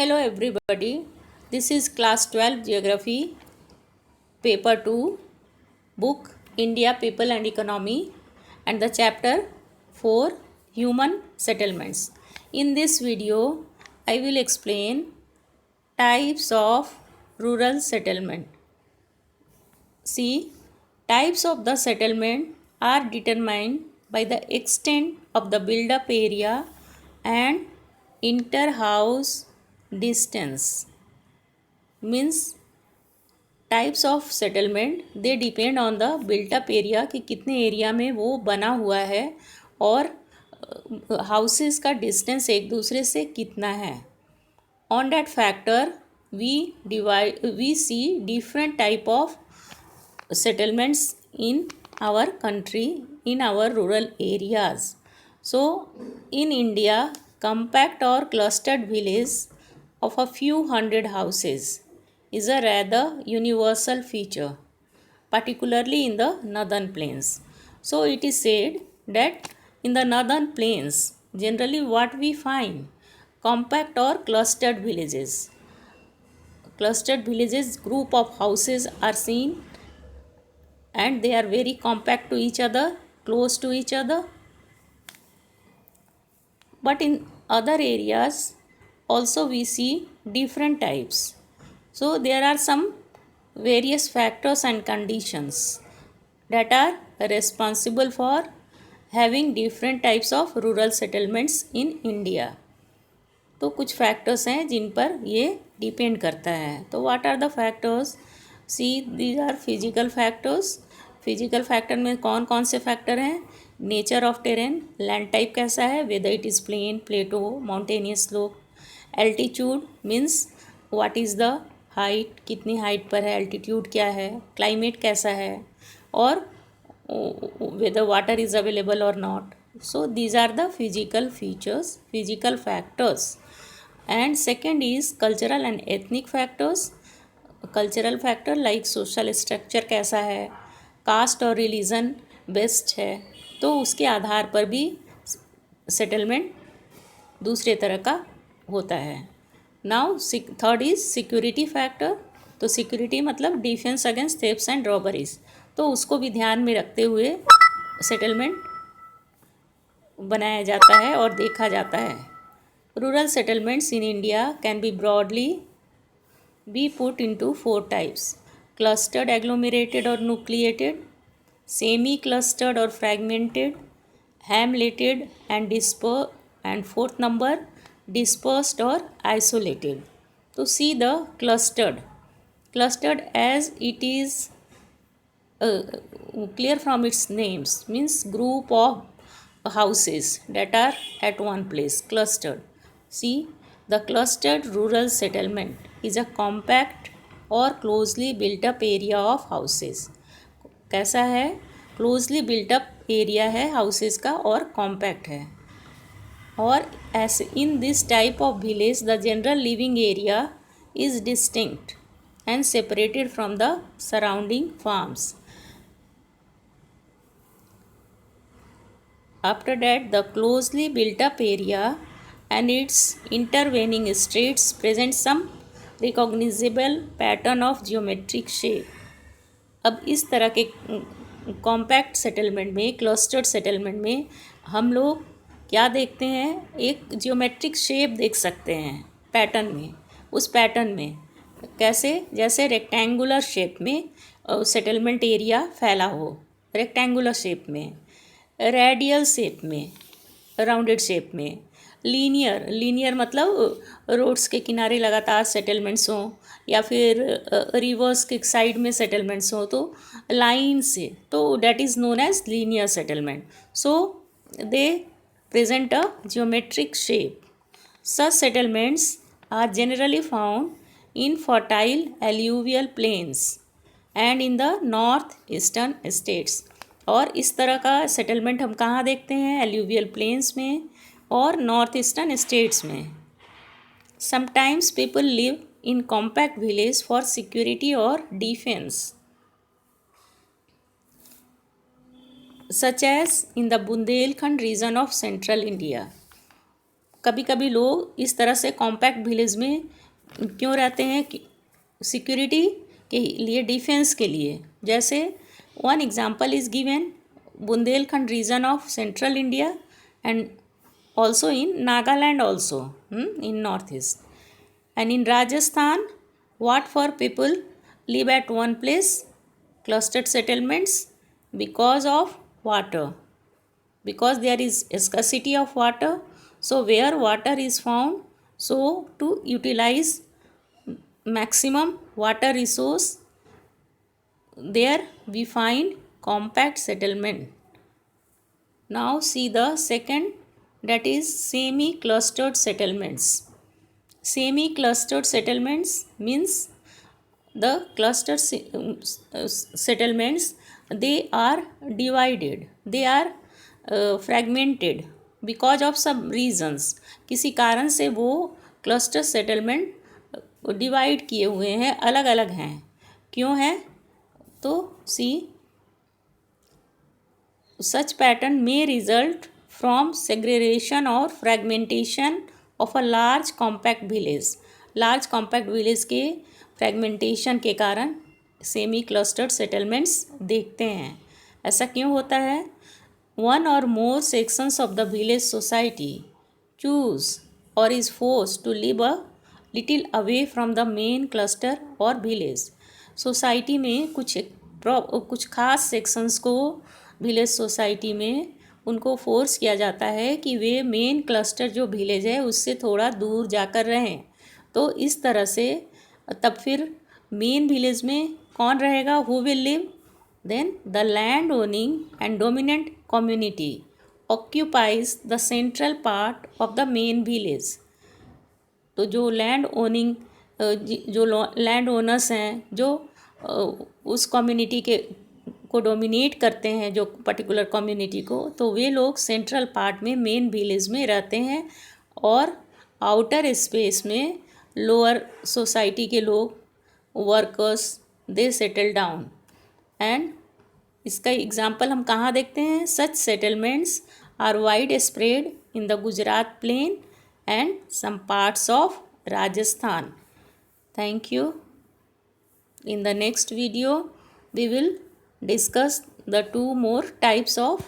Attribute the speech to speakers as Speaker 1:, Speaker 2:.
Speaker 1: Hello everybody, this is class 12 geography, paper 2, book India People and Economy and the chapter 4 Human Settlements. In this video, I will explain types of rural settlement. See, types of the settlement are determined by the extent of the build-up area and inter-house distance. Means types of settlement they depend on the built up area कि कितने area में वो बना हुआ है और houses का distance एक दूसरे से कितना है. On that factor we see different type of settlements in our country, in our rural areas. So in India, compact or clustered village of a few hundred houses is a rather universal feature, particularly in the northern plains. So it is said that in the northern plains, generally what we find, compact or clustered villages. Clustered villages, group of houses are seen and they are very compact to each other, close to each other. But in other areas also we see different types. So there are some various factors and conditions that are responsible for having different types of rural settlements in India. तो कुछ factors हैं जिन पर ये depend करता है. तो what are the factors? See these are physical factors. Physical factor में कौन कौन से फैक्टर हैं? Nature of terrain, land type कैसा है, whether it is plain, plateau, mountainous slope. Altitude means what is the height, कितनी हाइट पर है, एल्टीट्यूड क्या है, क्लाइमेट कैसा है, और वेदर वाटर इज़ अवेलेबल और not. So these are the physical features, physical factors. And second is cultural and ethnic factors. Cultural factor like social structure कैसा है, कास्ट और रिलीजन बेस्ड है, तो उसके आधार पर भी सेटलमेंट दूसरे तरह का होता है. Now third is security factor. तो सिक्योरिटी मतलब defence against thefts and robberies, तो उसको भी ध्यान में रखते हुए सेटलमेंट बनाया जाता है और देखा जाता है. Rural settlements in India can be broadly be put into 4 types: clustered, agglomerated और न्यूक्लिएटेड, सेमी क्लस्टर्ड और fragmented, hamleted and and fourth number dispersed और आइसोलेटेड. तो see the clustered as it is clear from its names, means group of houses that are at one place, clustered. See, the clustered rural settlement is a compact or closely built up area of houses. कैसा है? closely built up area है houses का और compact है. और as in this type of village, the general living area is distinct and separated from the surrounding farms. After that, the closely built up area and its intervening streets present some recognizable pattern of geometric shape. अब इस तरह के compact settlement में, clustered settlement में हम लोग क्या देखते हैं? एक जियोमेट्रिक शेप देख सकते हैं पैटर्न में. उस पैटर्न में कैसे? जैसे रेक्टेंगुलर शेप में सेटलमेंट एरिया फैला हो, रेक्टेंगुलर शेप में, रेडियल शेप में, राउंडेड शेप में, लीनियर मतलब रोड्स के किनारे लगातार सेटलमेंट्स हों, या फिर रिवर्स के साइड में सेटलमेंट्स हों, तो लाइन से, तो that is known as linear settlement. So they present a geometric shape. Such settlements are generally found in fertile alluvial plains and in the northeastern states. और इस तरह का सेटलमेंट हम कहाँ देखते हैं? एल्यूवियल प्लेन्स में और नॉर्थ ईस्टर्न स्टेट्स में. Sometimes people live in compact village for security और defence, such as in the Bundelkhand region of central India. कभी कभी लोग इस तरह से कॉम्पैक्ट विलेज में क्यों रहते हैं कि सिक्योरिटी के लिए, डिफेंस के लिए। जैसे one example is given, Bundelkhand region of central India and also in Nagaland also, in northeast, and in Rajasthan, what for people live at one place, clustered settlements, because of water, because there is scarcity of water. So where water is found, so to utilize maximum water resource, there we find compact settlement. Now see the second, that is semi-clustered settlements. Semi-clustered settlements means the clustered settlements, they are divided, they are fragmented because of some reasons. किसी कारण से वो cluster settlement divide किए हुए हैं, अलग अलग हैं। क्यों है? तो सी such pattern may result from segregation or fragmentation of a large compact village. Large compact village के फ्रेगमेंटेशन के कारण सेमी क्लस्टर्ड सेटलमेंट्स देखते हैं। ऐसा क्यों होता है? One or more sections of the village society choose or is force to live a little away from the main cluster or village. Society में कुछ खास सेक्शंस को विलेज सोसाइटी में उनको फोर्स किया जाता है कि वे मेन क्लस्टर जो विलेज है उससे थोड़ा दूर जाकर रहें। तो इस तरह से तब फिर मेन विलेज में कौन रहेगा? Who will live? Then the land owning and dominant community occupies the central part of the main village. तो जो लैंड ओनर्स हैं, जो उस कम्युनिटी को डोमिनेट करते हैं, जो पर्टिकुलर कम्युनिटी को, तो वे लोग सेंट्रल पार्ट में मेन विलेज में रहते हैं और आउटर स्पेस में लोअर सोसाइटी के लोग, workers, they settle down. And इसका एग्जांपल हम कहाँ देखते हैं? Such settlements are wide spread in the Gujarat plain and some parts of Rajasthan. Thank you. In the next video we will discuss the two more types of